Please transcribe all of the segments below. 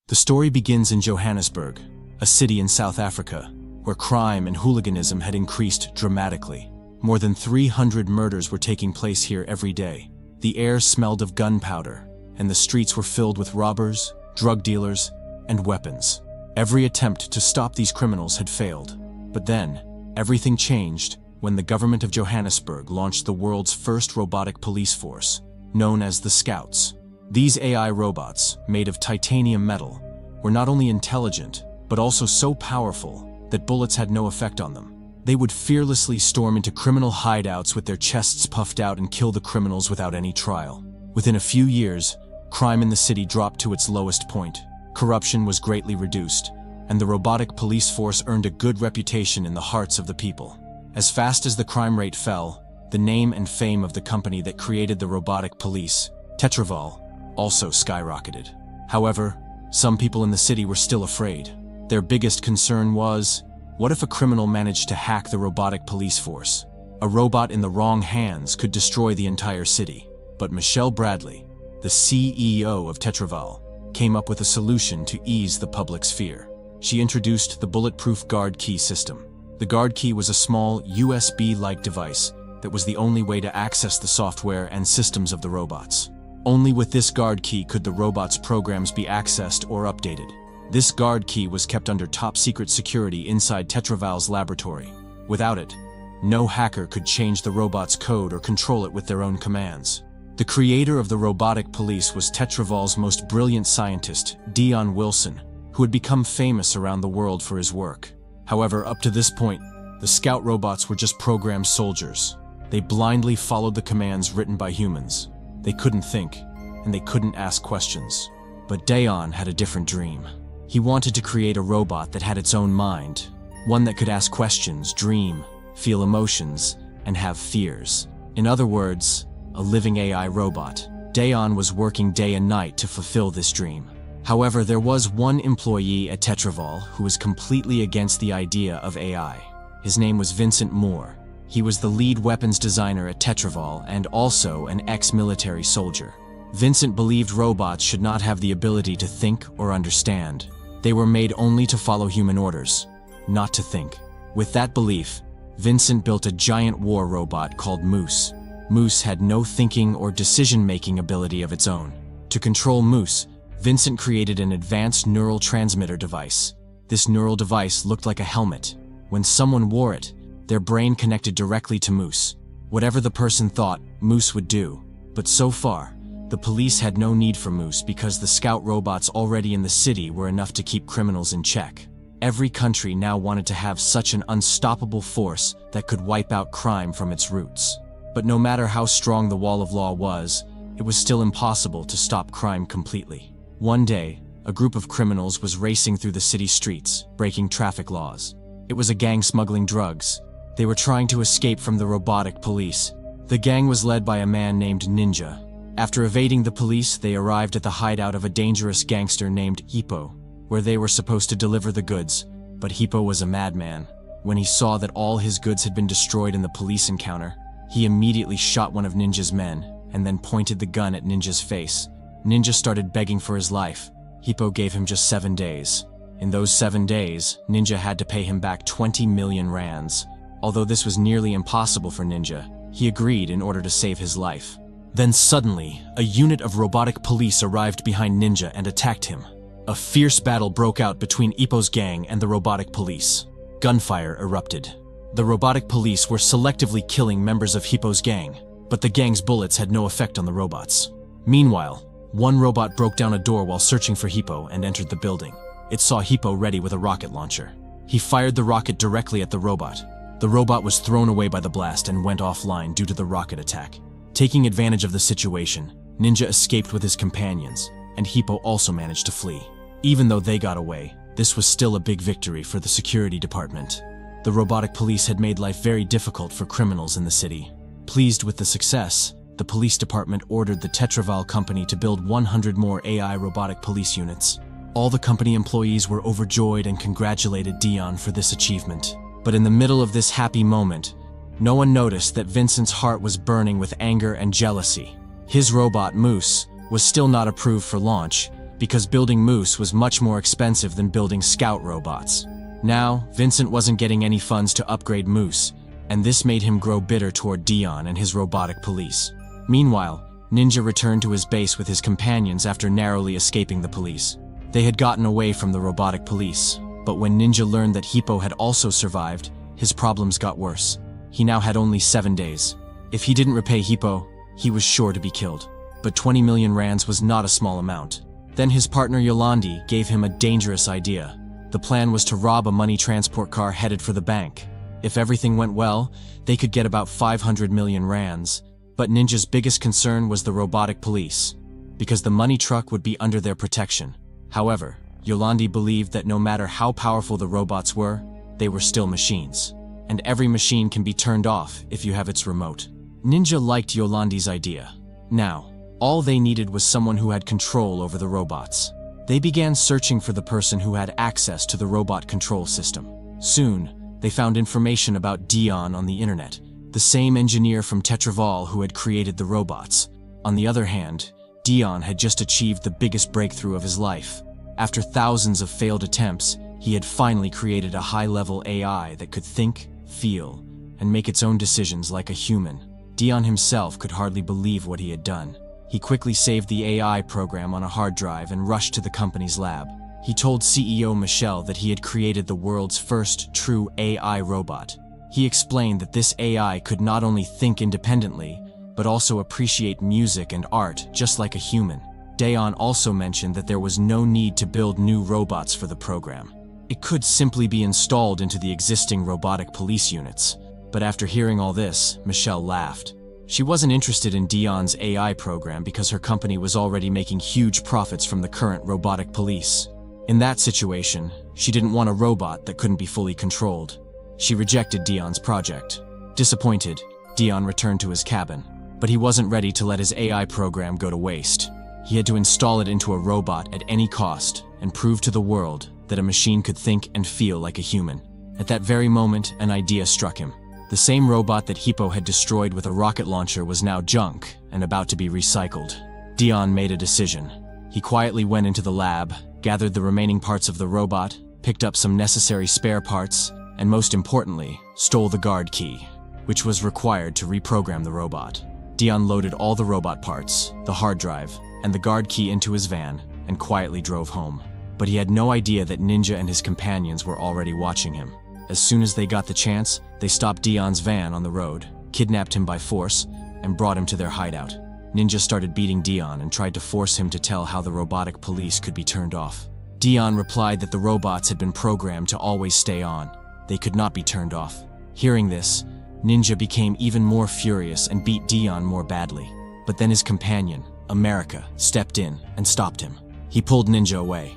The story begins in Johannesburg, a city in South Africa, where crime and hooliganism had increased dramatically. More than 300 murders were taking place here every day. The air smelled of gunpowder, and the streets were filled with robbers, drug dealers, and weapons. Every attempt to stop these criminals had failed. But then, everything changed when the government of Johannesburg launched the world's first robotic police force, known as the Scouts. These AI robots, made of titanium metal, were not only intelligent, but also so powerful that bullets had no effect on them. They would fearlessly storm into criminal hideouts with their chests puffed out and kill the criminals without any trial. Within a few years, crime in the city dropped to its lowest point. Corruption was greatly reduced, and the robotic police force earned a good reputation in the hearts of the people. As fast as the crime rate fell, the name and fame of the company that created the robotic police, Tetraval, also skyrocketed. However, some people in the city were still afraid. Their biggest concern was, what if a criminal managed to hack the robotic police force? A robot in the wrong hands could destroy the entire city. But Michelle Bradley, the CEO of Tetraval, came up with a solution to ease the public's fear. She introduced the bulletproof guard key system. The guard key was a small USB-like device that was the only way to access the software and systems of the robots. Only with this guard key could the robots' programs be accessed or updated. This guard key was kept under top-secret security inside Tetraval's laboratory. Without it, no hacker could change the robot's code or control it with their own commands. The creator of the robotic police was Tetraval's most brilliant scientist, Dion Wilson, who had become famous around the world for his work. However, up to this point, the scout robots were just programmed soldiers. They blindly followed the commands written by humans. They couldn't think, and they couldn't ask questions. But Dion had a different dream. He wanted to create a robot that had its own mind, one that could ask questions, dream, feel emotions, and have fears. In other words, a living AI robot. Dion was working day and night to fulfill this dream. However, there was one employee at Tetraval who was completely against the idea of AI. His name was Vincent Moore. He was the lead weapons designer at Tetraval and also an ex-military soldier. Vincent believed robots should not have the ability to think or understand. They were made only to follow human orders, not to think. With that belief, Vincent built a giant war robot called Moose. Moose had no thinking or decision-making ability of its own. To control Moose, Vincent created an advanced neural transmitter device. This neural device looked like a helmet. When someone wore it, their brain connected directly to Moose. Whatever the person thought, Moose would do. But so far, the police had no need for Moose because the scout robots already in the city were enough to keep criminals in check. Every country now wanted to have such an unstoppable force that could wipe out crime from its roots. But no matter how strong the wall of law was, it was still impossible to stop crime completely. One day, a group of criminals was racing through the city streets, breaking traffic laws. It was a gang smuggling drugs. They were trying to escape from the robotic police. The gang was led by a man named Ninja. After evading the police, they arrived at the hideout of a dangerous gangster named Hippo, where they were supposed to deliver the goods. But Hippo was a madman. When he saw that all his goods had been destroyed in the police encounter, he immediately shot one of Ninja's men and then pointed the gun at Ninja's face. Ninja started begging for his life. Hippo gave him just 7 days. In those 7 days, Ninja had to pay him back 20 million rands. Although this was nearly impossible for Ninja, he agreed in order to save his life. Then suddenly, a unit of robotic police arrived behind Ninja and attacked him. A fierce battle broke out between Hippo's gang and the robotic police. Gunfire erupted. The robotic police were selectively killing members of Hippo's gang, but the gang's bullets had no effect on the robots. Meanwhile, one robot broke down a door while searching for Hippo and entered the building. It saw Hippo ready with a rocket launcher. He fired the rocket directly at the robot. The robot was thrown away by the blast and went offline due to the rocket attack. Taking advantage of the situation, Ninja escaped with his companions, and Hippo also managed to flee. Even though they got away, this was still a big victory for the security department. The robotic police had made life very difficult for criminals in the city. Pleased with the success, the police department ordered the Tetraval company to build 100 more AI robotic police units. All the company employees were overjoyed and congratulated Dion for this achievement. But in the middle of this happy moment, no one noticed that Vincent's heart was burning with anger and jealousy. His robot, Moose, was still not approved for launch, because building Moose was much more expensive than building Scout robots. Now, Vincent wasn't getting any funds to upgrade Moose, and this made him grow bitter toward Dion and his robotic police. Meanwhile, Ninja returned to his base with his companions after narrowly escaping the police. They had gotten away from the robotic police, but when Ninja learned that Hippo had also survived, his problems got worse. He now had only 7 days. If he didn't repay Hippo, he was sure to be killed. But 20 million rands was not a small amount. Then his partner Yolandi gave him a dangerous idea. The plan was to rob a money transport car headed for the bank. If everything went well, they could get about 500 million rands. But Ninja's biggest concern was the robotic police, because the money truck would be under their protection. However, Yolandi believed that no matter how powerful the robots were, they were still machines. And every machine can be turned off if you have its remote. Ninja liked Yolandi's idea. Now, all they needed was someone who had control over the robots. They began searching for the person who had access to the robot control system. Soon, they found information about Dion on the internet, the same engineer from Tetraval who had created the robots. On the other hand, Dion had just achieved the biggest breakthrough of his life. After thousands of failed attempts, he had finally created a high-level AI that could think, feel, and make its own decisions like a human. Dion himself could hardly believe what he had done. He quickly saved the AI program on a hard drive and rushed to the company's lab. He told CEO Michelle that he had created the world's first true AI robot. He explained that this AI could not only think independently, but also appreciate music and art just like a human. Dion also mentioned that there was no need to build new robots for the program. It could simply be installed into the existing robotic police units. But after hearing all this, Michelle laughed. She wasn't interested in Dion's AI program because her company was already making huge profits from the current robotic police. In that situation, she didn't want a robot that couldn't be fully controlled. She rejected Dion's project. Disappointed, Dion returned to his cabin. But he wasn't ready to let his AI program go to waste. He had to install it into a robot at any cost and prove to the world that a machine could think and feel like a human. At that very moment, an idea struck him. The same robot that Hippo had destroyed with a rocket launcher was now junk and about to be recycled. Dion made a decision. He quietly went into the lab, gathered the remaining parts of the robot, picked up some necessary spare parts, and most importantly, stole the guard key, which was required to reprogram the robot. Dion loaded all the robot parts, the hard drive, and the guard key into his van, and quietly drove home. But he had no idea that Ninja and his companions were already watching him. As soon as they got the chance, they stopped Dion's van on the road, kidnapped him by force, and brought him to their hideout. Ninja started beating Dion and tried to force him to tell how the robotic police could be turned off. Dion replied that the robots had been programmed to always stay on. They could not be turned off. Hearing this, Ninja became even more furious and beat Dion more badly. But then his companion, America, stepped in and stopped him. He pulled Ninja away.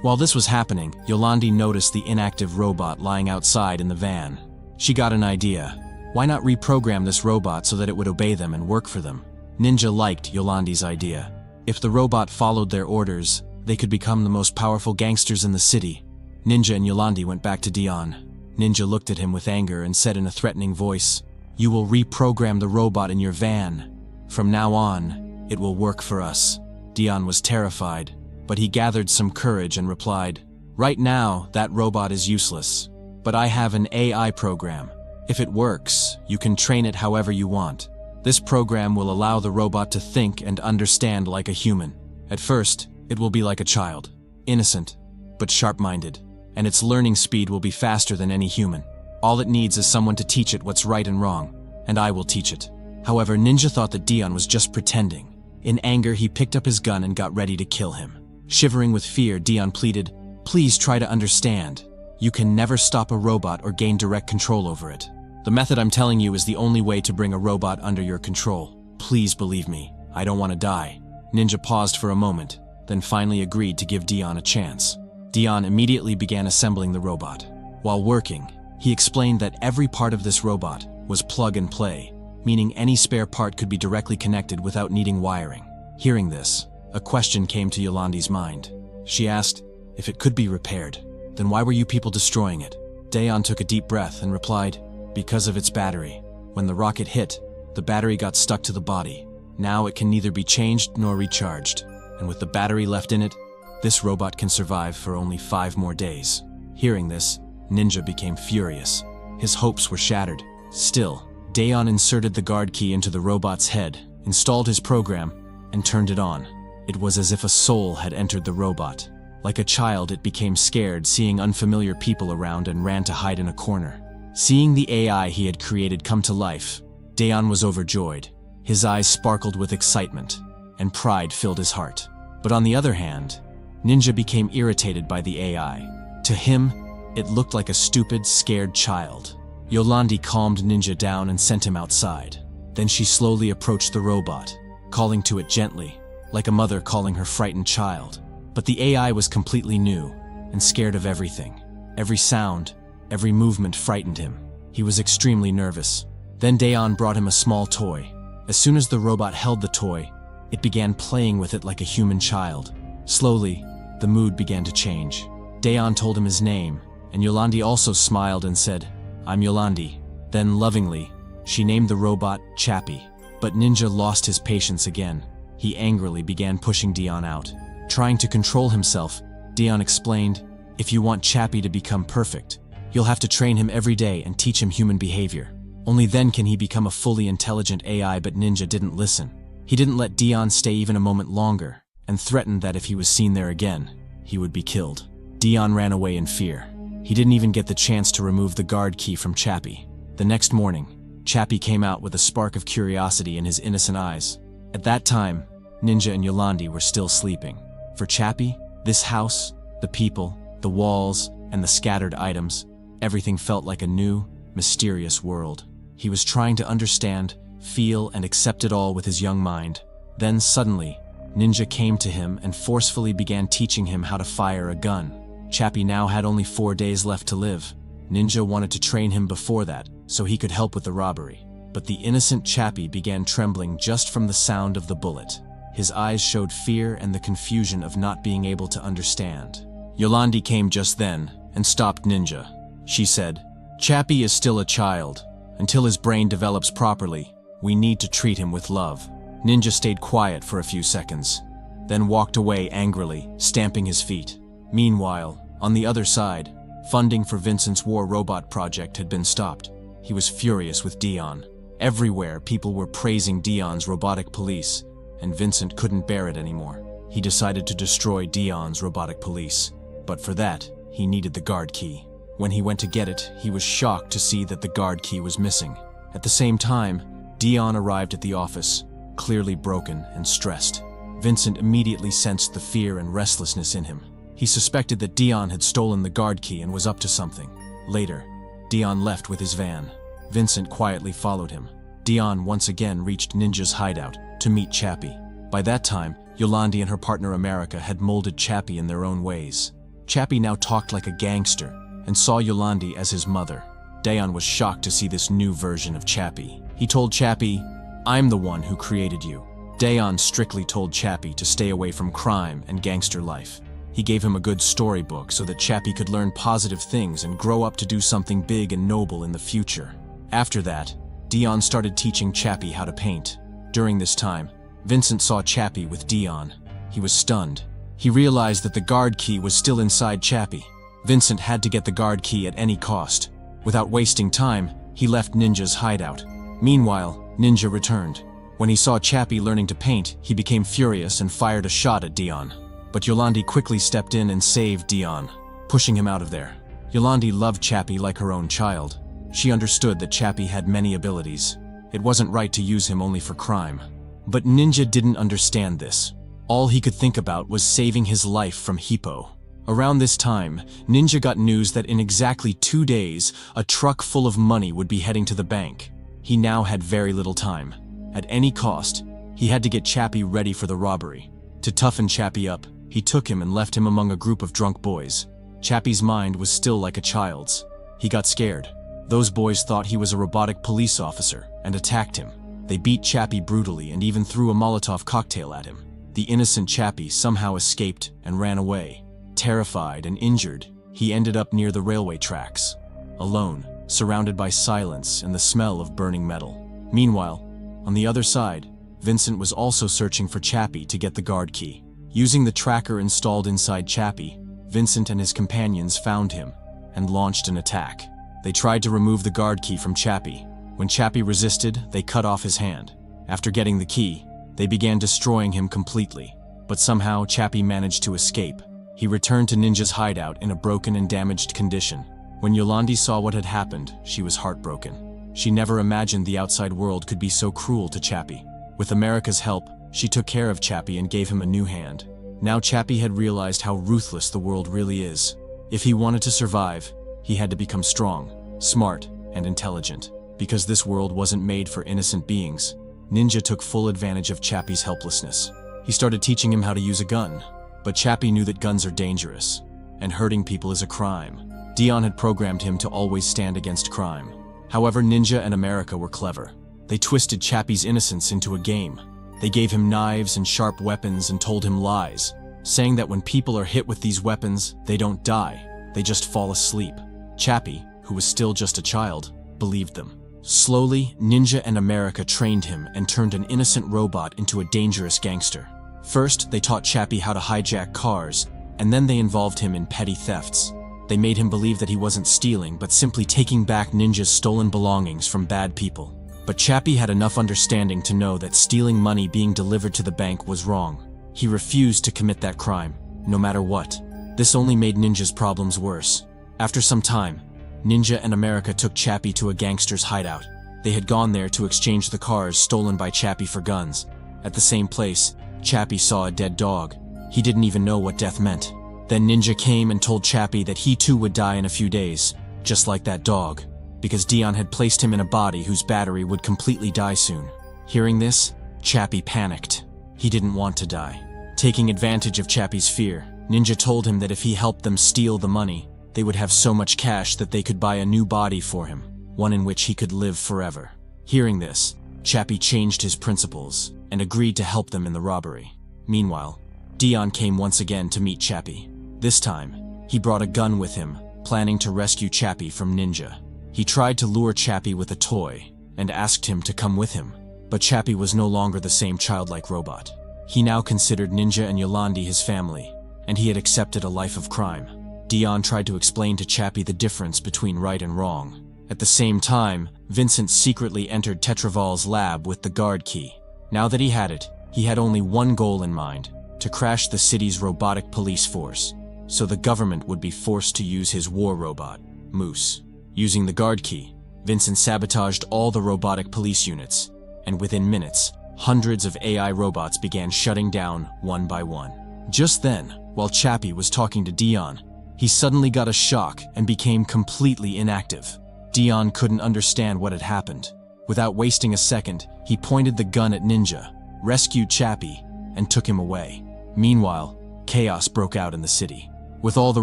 While this was happening, Yolandi noticed the inactive robot lying outside in the van. She got an idea. Why not reprogram this robot so that it would obey them and work for them? Ninja liked Yolandi's idea. If the robot followed their orders, they could become the most powerful gangsters in the city. Ninja and Yolandi went back to Dion. Ninja looked at him with anger and said in a threatening voice, "You will reprogram the robot in your van. From now on, it will work for us." Dion was terrified, but he gathered some courage and replied, "Right now, that robot is useless. But I have an AI program. If it works, you can train it however you want. This program will allow the robot to think and understand like a human. At first, it will be like a child, innocent, but sharp-minded. And its learning speed will be faster than any human. All it needs is someone to teach it what's right and wrong, and I will teach it." However, Ninja thought that Dion was just pretending. In anger, he picked up his gun and got ready to kill him. Shivering with fear, Dion pleaded, "Please try to understand. You can never stop a robot or gain direct control over it. The method I'm telling you is the only way to bring a robot under your control. Please believe me. I don't want to die." Ninja paused for a moment, then finally agreed to give Dion a chance. Dion immediately began assembling the robot. While working, he explained that every part of this robot was plug and play, meaning any spare part could be directly connected without needing wiring. Hearing this, a question came to Yolandi's mind. She asked, "If it could be repaired, then why were you people destroying it?" Dion took a deep breath and replied, "Because of its battery. When the rocket hit, the battery got stuck to the body. Now it can neither be changed nor recharged. and with the battery left in it, this robot can survive for only 5 more days. Hearing this, Ninja became furious. His hopes were shattered. Still, Dayon inserted the guard key into the robot's head, installed his program, and turned it on. It was as if a soul had entered the robot. Like a child, it became scared seeing unfamiliar people around and ran to hide in a corner. Seeing the AI he had created come to life, Dayon was overjoyed. His eyes sparkled with excitement, and pride filled his heart. But on the other hand, Ninja became irritated by the AI. To him, it looked like a stupid, scared child. Yolandi calmed Ninja down and sent him outside. Then she slowly approached the robot, calling to it gently, like a mother calling her frightened child. But the AI was completely new and scared of everything. Every sound, every movement frightened him. He was extremely nervous. Then Dayon brought him a small toy. As soon as the robot held the toy, it began playing with it like a human child. Slowly, the mood began to change. Dayon told him his name, and Yolandi also smiled and said, "I'm Yolandi." Then lovingly, she named the robot Chappie. But Ninja lost his patience again. He angrily began pushing Dayon out. Trying to control himself, Dayon explained, "If you want Chappie to become perfect, you'll have to train him every day and teach him human behavior. Only then can he become a fully intelligent AI." But Ninja didn't listen. He didn't let Dayon stay even a moment longer, and threatened that if he was seen there again, he would be killed. Dayon ran away in fear. He didn't even get the chance to remove the guard key from Chappie. The next morning, Chappie came out with a spark of curiosity in his innocent eyes. At that time, Ninja and Yolandi were still sleeping. For Chappie, this house, the people, the walls, and the scattered items, everything felt like a new, mysterious world. He was trying to understand, feel, and accept it all with his young mind. Then suddenly, Ninja came to him and forcefully began teaching him how to fire a gun. Chappie now had only 4 days left to live. Ninja wanted to train him before that, so he could help with the robbery. But the innocent Chappie began trembling just from the sound of the bullet. His eyes showed fear and the confusion of not being able to understand. Yolandi came just then and stopped Ninja. She said, "Chappie is still a child. Until his brain develops properly, we need to treat him with love." Ninja stayed quiet for a few seconds, then walked away angrily, stamping his feet. Meanwhile, on the other side, funding for Vincent's war robot project had been stopped. He was furious with Dayon. Everywhere, people were praising Dayon's robotic police, and Vincent couldn't bear it anymore. He decided to destroy Dayon's robotic police, but for that, he needed the guard key. When he went to get it, he was shocked to see that the guard key was missing. At the same time, Dayon arrived at the office, clearly broken and stressed. Vincent immediately sensed the fear and restlessness in him. He suspected that Dayon had stolen the guard key and was up to something. Later, Dayon left with his van. Vincent quietly followed him. Dayon once again reached Ninja's hideout to meet Chappie. By that time, Yolandi and her partner America had molded Chappie in their own ways. Chappie now talked like a gangster and saw Yolandi as his mother. Dayon was shocked to see this new version of Chappie. He told Chappie, "I'm the one who created you." Dayon strictly told Chappie to stay away from crime and gangster life. He gave him a good storybook so that Chappie could learn positive things and grow up to do something big and noble in the future. After that, Dayon started teaching Chappie how to paint. During this time, Vincent saw Chappie with Dayon. He was stunned. He realized that the guard key was still inside Chappie. Vincent had to get the guard key at any cost. Without wasting time, he left Ninja's hideout. Meanwhile, Ninja returned. When he saw Chappie learning to paint, he became furious and fired a shot at Dayon. But Yolandi quickly stepped in and saved Dayon, pushing him out of there. Yolandi loved Chappie like her own child. She understood that Chappie had many abilities. It wasn't right to use him only for crime. But Ninja didn't understand this. All he could think about was saving his life from Hippo. Around this time, Ninja got news that in exactly 2 days, a truck full of money would be heading to the bank. He now had very little time. At any cost, he had to get Chappie ready for the robbery. To toughen Chappie up, he took him and left him among a group of drunk boys. Chappie's mind was still like a child's. He got scared. Those boys thought he was a robotic police officer and attacked him. They beat Chappie brutally and even threw a Molotov cocktail at him. The innocent Chappie somehow escaped and ran away. Terrified and injured, he ended up near the railway tracks, alone, surrounded by silence and the smell of burning metal. Meanwhile, on the other side, Vincent was also searching for Chappie to get the guard key. Using the tracker installed inside Chappie, Vincent and his companions found him and launched an attack. They tried to remove the guard key from Chappie. When Chappie resisted, they cut off his hand. After getting the key, they began destroying him completely. But somehow, Chappie managed to escape. He returned to Ninja's hideout in a broken and damaged condition. When Yolandi saw what had happened, she was heartbroken. She never imagined the outside world could be so cruel to Chappie. With America's help, she took care of Chappie and gave him a new hand. Now Chappie had realized how ruthless the world really is. If he wanted to survive, he had to become strong, smart, and intelligent. Because this world wasn't made for innocent beings, Ninja took full advantage of Chappie's helplessness. He started teaching him how to use a gun. But Chappie knew that guns are dangerous, and hurting people is a crime. Dion had programmed him to always stand against crime. However, Ninja and America were clever. They twisted Chappie's innocence into a game. They gave him knives and sharp weapons and told him lies, saying that when people are hit with these weapons, they don't die, they just fall asleep. Chappie, who was still just a child, believed them. Slowly, Ninja and America trained him and turned an innocent robot into a dangerous gangster. First, they taught Chappie how to hijack cars, and then they involved him in petty thefts. They made him believe that he wasn't stealing, but simply taking back Ninja's stolen belongings from bad people. But Chappie had enough understanding to know that stealing money being delivered to the bank was wrong. He refused to commit that crime, no matter what. This only made Ninja's problems worse. After some time, Ninja and America took Chappie to a gangster's hideout. They had gone there to exchange the cars stolen by Chappie for guns. At the same place, Chappie saw a dead dog. He didn't even know what death meant. Then Ninja came and told Chappie that he too would die in a few days, just like that dog, because Dion had placed him in a body whose battery would completely die soon. Hearing this, Chappie panicked. He didn't want to die. Taking advantage of Chappie's fear, Ninja told him that if he helped them steal the money, they would have so much cash that they could buy a new body for him, one in which he could live forever. Hearing this, Chappie changed his principles and agreed to help them in the robbery. Meanwhile, Dion came once again to meet Chappie. This time, he brought a gun with him, planning to rescue Chappie from Ninja. He tried to lure Chappie with a toy and asked him to come with him, but Chappie was no longer the same childlike robot. He now considered Ninja and Yolandi his family, and he had accepted a life of crime. Dion tried to explain to Chappie the difference between right and wrong. At the same time, Vincent secretly entered Tetraval's lab with the guard key. Now that he had it, he had only one goal in mind: to crash the city's robotic police force, so the government would be forced to use his war robot, Moose. Using the guard key, Vincent sabotaged all the robotic police units, and within minutes, hundreds of AI robots began shutting down one by one. Just then, while Chappie was talking to Dion, he suddenly got a shock and became completely inactive. Dion couldn't understand what had happened. Without wasting a second, he pointed the gun at Ninja, rescued Chappie, and took him away. Meanwhile, chaos broke out in the city. With all the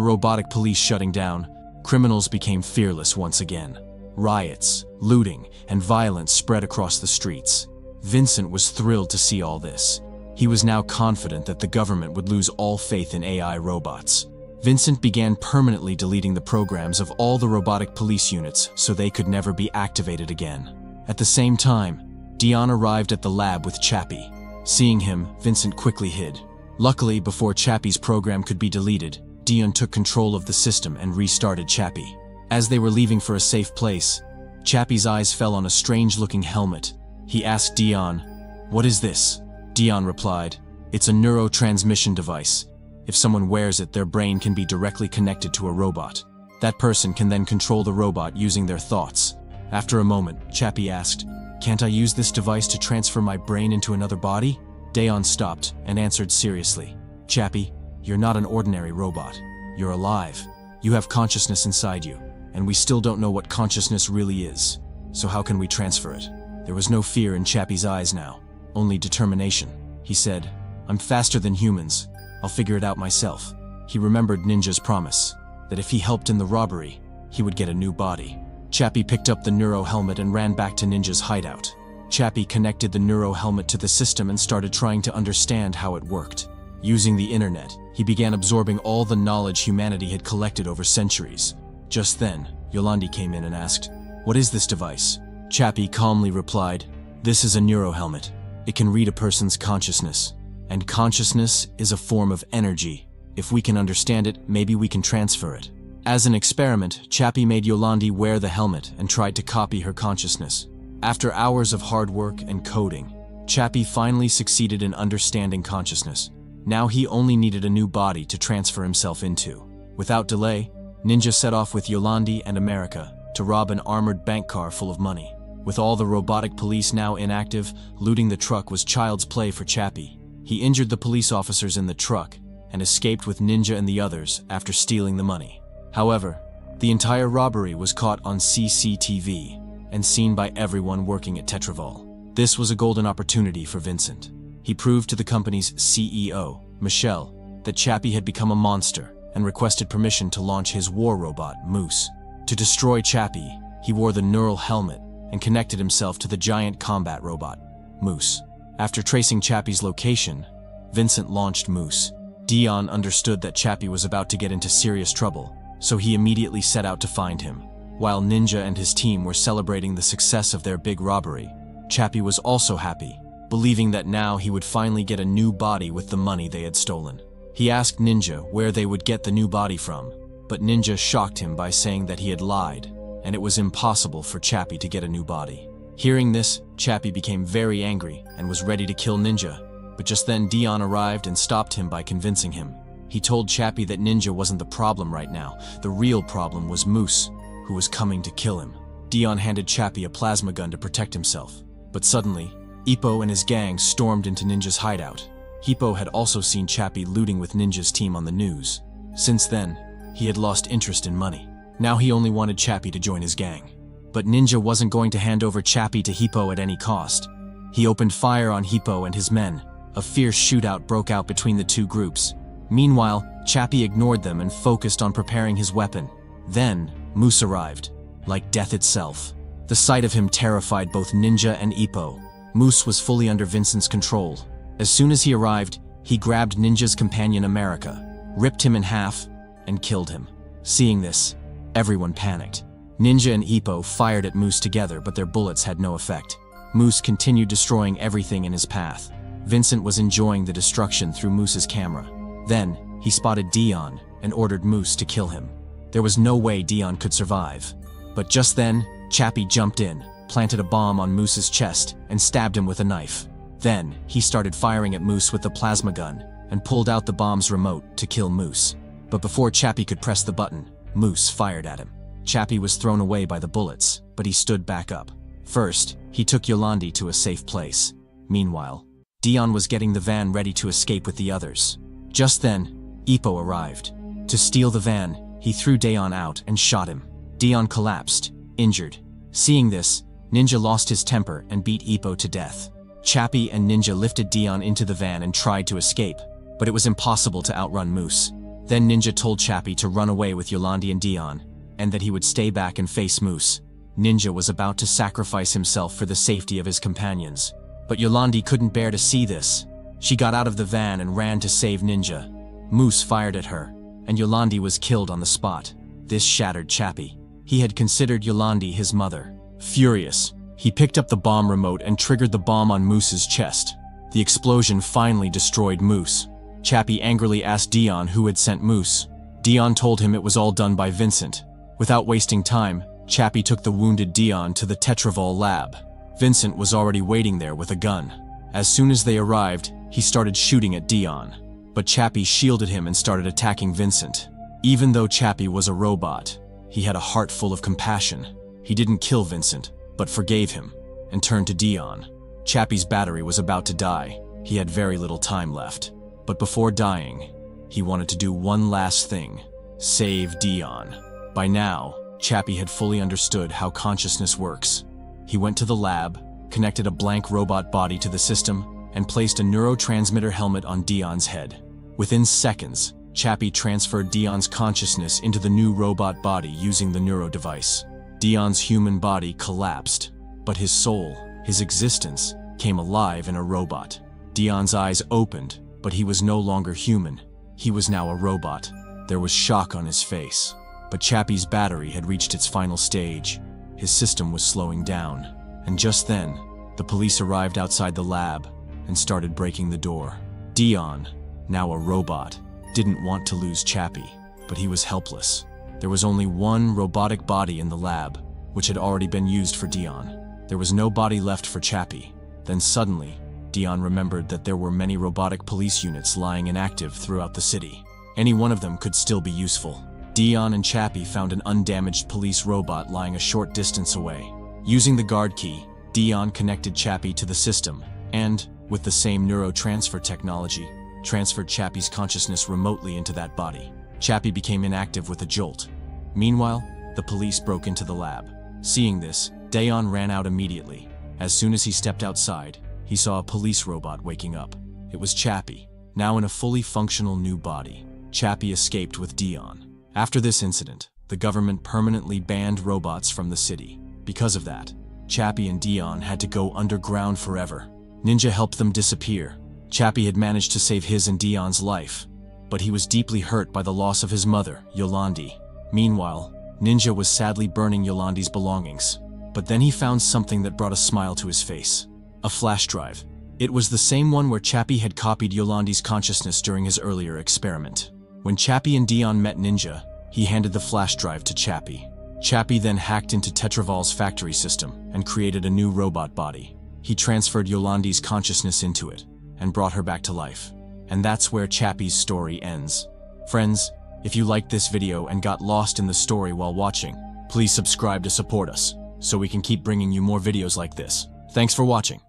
robotic police shutting down, criminals became fearless once again. Riots, looting, and violence spread across the streets. Vincent was thrilled to see all this. He was now confident that the government would lose all faith in AI robots. Vincent began permanently deleting the programs of all the robotic police units so they could never be activated again. At the same time, Dion arrived at the lab with Chappie. Seeing him, Vincent quickly hid. Luckily, before Chappie's program could be deleted, Dion took control of the system and restarted Chappie. As they were leaving for a safe place, Chappie's eyes fell on a strange-looking helmet. He asked Dion, "What is this?" Dion replied, "It's a neurotransmission device. If someone wears it, their brain can be directly connected to a robot. That person can then control the robot using their thoughts." After a moment, Chappie asked, "Can't I use this device to transfer my brain into another body?" Dion stopped and answered seriously, "Chappie, you're not an ordinary robot. You're alive. You have consciousness inside you, and we still don't know what consciousness really is. So how can we transfer it?" There was no fear in Chappie's eyes now, only determination. He said, "I'm faster than humans. I'll figure it out myself." He remembered Ninja's promise, that if he helped in the robbery, he would get a new body. Chappie picked up the neuro helmet and ran back to Ninja's hideout. Chappie connected the neuro helmet to the system and started trying to understand how it worked. Using the internet, he began absorbing all the knowledge humanity had collected over centuries. Just then, Yolandi came in and asked, "What is this device?" Chappie calmly replied, "This is a neuro helmet. It can read a person's consciousness. And consciousness is a form of energy. If we can understand it, maybe we can transfer it. As an experiment, Chappie made Yolandi wear the helmet and tried to copy her consciousness. After hours of hard work and coding, Chappie finally succeeded in understanding consciousness. Now he only needed a new body to transfer himself into. Without delay, Ninja set off with Yolandi and America to rob an armored bank car full of money. With all the robotic police now inactive, looting the truck was child's play for Chappie. He injured the police officers in the truck and escaped with Ninja and the others after stealing the money. However, the entire robbery was caught on CCTV and seen by everyone working at Tetraval. This was a golden opportunity for Vincent. He proved to the company's CEO, Michelle, that Chappie had become a monster and requested permission to launch his war robot, Moose. To destroy Chappie, he wore the neural helmet and connected himself to the giant combat robot, Moose. After tracing Chappie's location, Vincent launched Moose. Dion understood that Chappie was about to get into serious trouble, so he immediately set out to find him. While Ninja and his team were celebrating the success of their big robbery, Chappie was also happy, believing that now he would finally get a new body with the money they had stolen. He asked Ninja where they would get the new body from, but Ninja shocked him by saying that he had lied, and it was impossible for Chappie to get a new body. Hearing this, Chappie became very angry and was ready to kill Ninja, but just then Dion arrived and stopped him by convincing him. He told Chappie that Ninja wasn't the problem right now. The real problem was Moose, who was coming to kill him. Dion handed Chappie a plasma gun to protect himself, but suddenly, Ippo and his gang stormed into Ninja's hideout. Ippo had also seen Chappie looting with Ninja's team on the news. Since then, he had lost interest in money. Now he only wanted Chappie to join his gang. But Ninja wasn't going to hand over Chappie to Ippo at any cost. He opened fire on Ippo and his men. A fierce shootout broke out between the two groups. Meanwhile, Chappie ignored them and focused on preparing his weapon. Then, Moose arrived, like death itself. The sight of him terrified both Ninja and Ippo. Moose was fully under Vincent's control. As soon as he arrived, he grabbed Ninja's companion America, ripped him in half, and killed him. Seeing this, everyone panicked. Ninja and Ippo fired at Moose together, but their bullets had no effect. Moose continued destroying everything in his path. Vincent was enjoying the destruction through Moose's camera. Then, he spotted Dion and ordered Moose to kill him. There was no way Dion could survive. But just then, Chappie jumped in, planted a bomb on Moose's chest, and stabbed him with a knife. Then, he started firing at Moose with the plasma gun and pulled out the bomb's remote to kill Moose. But before Chappie could press the button, Moose fired at him. Chappie was thrown away by the bullets, but he stood back up. First, he took Yolandi to a safe place. Meanwhile, Dion was getting the van ready to escape with the others. Just then, Ippo arrived. To steal the van, he threw Dion out and shot him. Dion collapsed, injured. Seeing this, Ninja lost his temper and beat Ippo to death. Chappie and Ninja lifted Dion into the van and tried to escape, but it was impossible to outrun Moose. Then Ninja told Chappie to run away with Yolandi and Dion, and that he would stay back and face Moose. Ninja was about to sacrifice himself for the safety of his companions. But Yolandi couldn't bear to see this. She got out of the van and ran to save Ninja. Moose fired at her, and Yolandi was killed on the spot. This shattered Chappie. He had considered Yolandi his mother. Furious, he picked up the bomb remote and triggered the bomb on Moose's chest. The explosion finally destroyed Moose. Chappie angrily asked Dion who had sent Moose. Dion told him it was all done by Vincent. Without wasting time, Chappie took the wounded Dion to the Tetraval lab. Vincent was already waiting there with a gun. As soon as they arrived, he started shooting at Dion. But Chappie shielded him and started attacking Vincent. Even though Chappie was a robot, he had a heart full of compassion. He didn't kill Vincent, but forgave him, and turned to Dion. Chappie's battery was about to die. He had very little time left. But before dying, he wanted to do one last thing: save Dion. By now, Chappie had fully understood how consciousness works. He went to the lab, connected a blank robot body to the system, and placed a neurotransmitter helmet on Dion's head. Within seconds, Chappie transferred Dion's consciousness into the new robot body using the neuro device. Dion's human body collapsed, but his soul, his existence, came alive in a robot. Dion's eyes opened, but he was no longer human. He was now a robot. There was shock on his face. But Chappie's battery had reached its final stage. His system was slowing down. And just then, the police arrived outside the lab and started breaking the door. Dion, now a robot, didn't want to lose Chappie, but he was helpless. There was only one robotic body in the lab, which had already been used for Dion. There was no body left for Chappie. Then suddenly, Dion remembered that there were many robotic police units lying inactive throughout the city. Any one of them could still be useful. Dion and Chappie found an undamaged police robot lying a short distance away. Using the guard key, Dion connected Chappie to the system and, with the same neurotransfer technology, transferred Chappie's consciousness remotely into that body. Chappie became inactive with a jolt. Meanwhile, the police broke into the lab. Seeing this, Dion ran out immediately. As soon as he stepped outside, he saw a police robot waking up. It was Chappie, now in a fully functional new body. Chappie escaped with Dion. After this incident, the government permanently banned robots from the city. Because of that, Chappie and Dion had to go underground forever. Ninja helped them disappear. Chappie had managed to save his and Dion's life, but he was deeply hurt by the loss of his mother, Yolandi. Meanwhile, Ninja was sadly burning Yolandi's belongings. But then he found something that brought a smile to his face. A flash drive. It was the same one where Chappie had copied Yolandi's consciousness during his earlier experiment. When Chappie and Dion met Ninja, he handed the flash drive to Chappie. Chappie then hacked into Tetraval's factory system and created a new robot body. He transferred Yolandi's consciousness into it and brought her back to life. And that's where Chappie's story ends. Friends, if you liked this video and got lost in the story while watching, please subscribe to support us, so we can keep bringing you more videos like this. Thanks for watching.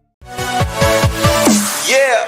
Yeah.